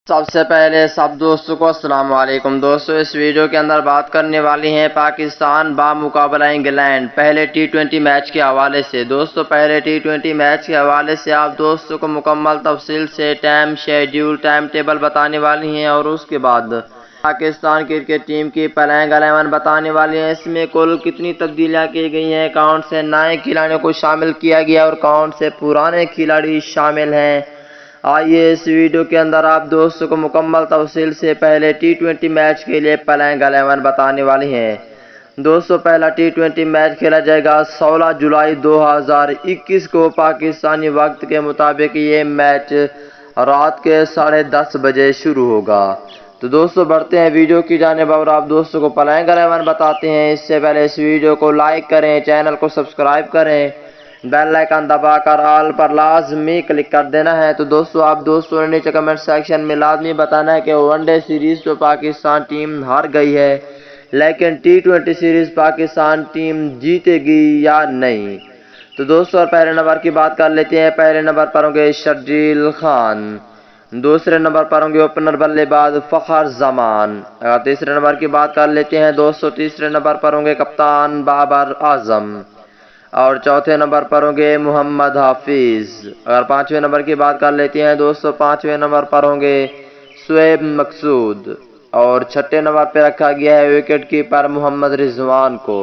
سب سے پہلے سب دوستوں کو السلام علیکم دوستوں، اس ویڈیو کے اندر بات کرنے والی ہیں پاکستان بامقابلہ انگلینڈ پہلے ٹی 20 میچ کے حوالے سے۔ دوستوں پہلے ٹی 20 میچ کے حوالے سے آپ دوستوں کو مکمل تفصیل سے ٹائم شیڈیول ٹائم ٹیبل بتانے والی ہیں، اور اس کے بعد پاکستان کرکٹ ٹیم کی پلینگ 11 بتانے والی ہیں۔ اس میں کل کتنی تبدیلیاں کی گئی ہیں، کون سے نئے کھلاڑیوں کو شامل کیا گیا اور کون سے پرانے کھلاڑی شامل ہیں۔ آئیے اس ویڈیو کے اندر آپ دوستوں کو مکمل تفصیل سے پہلے ٹی 20 میچ کے لیے پلینگ 11 بتانے والی ہیں۔ دوستوں پہلا ٹی 20 میچ کھیلا جائے گا 16 جولائی 2021 کو پاکستانی وقت کے مطابق۔ یہ میچ رات کے 10:30 بجے شروع ہوگا۔ تو دوستوں بڑھتے ہیں ویڈیو کی جانب اور آپ دوستوں کو پلینگ 11 بتاتے ہیں۔ اس سے پہلے اس ویڈیو کو لائک کریں، چینل کو سبسکرائب کریں، بیل آئیکن دبا کر آل پر لازمی کلک کر دینا ہے۔ تو دوستوں آپ دوستوں نے نیچے کمنٹ سیکشن میں لازمی بتانا ہے کہ ون ڈے سیریز تو پاکستان ٹیم ہار گئی ہے، لیکن ٹی 20 سیریز پاکستان ٹیم جیتے گی یا نہیں۔ تو دوستوں پہلے نمبر کی بات کر لیتے ہیں۔ پہلے نمبر پر ہوں گے شرجیل خان، دوسرے نمبر پر ہوں گے اوپنر بلے باز فخر زمان۔ اگر تیسرے نمبر کی بات کر لیتے ہیں دوستوں، تیسرے نمبر پر ہوں گے کپتان بابر اعظم، اور چوتھے نمبر پر ہوں گے محمد حافظ۔ اگر پانچویں نمبر کی بات کر لیتے ہیں دوستوں، پانچویں نمبر پر ہوں گے شعیب مقصود، اور چھٹے نمبر پہ رکھا گیا ہے وکٹ کیپر محمد رضوان کو۔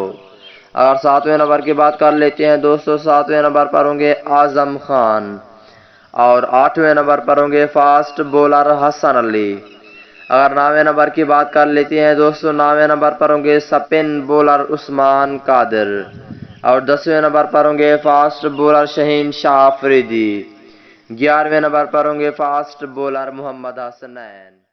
اگر ساتویں نمبر کی بات کر لیتے ہیں دوستوں، ساتویں نمبر پر ہوں گے اعظم خان، اور آٹھویں نمبر پر ہوں گے فاسٹ بولر حسن علی۔ اگر نویں نمبر کی بات کر لیتے ہیں دوستوں، نویں نمبر پر ہوں گے سپن بولر عثمان قادر، اور 10ویں نمبر پر ہوں گے فاسٹ بولر شہین شاہ فریدی۔ 11ویں نمبر پر ہوں گے فاسٹ بولر محمد حسنین۔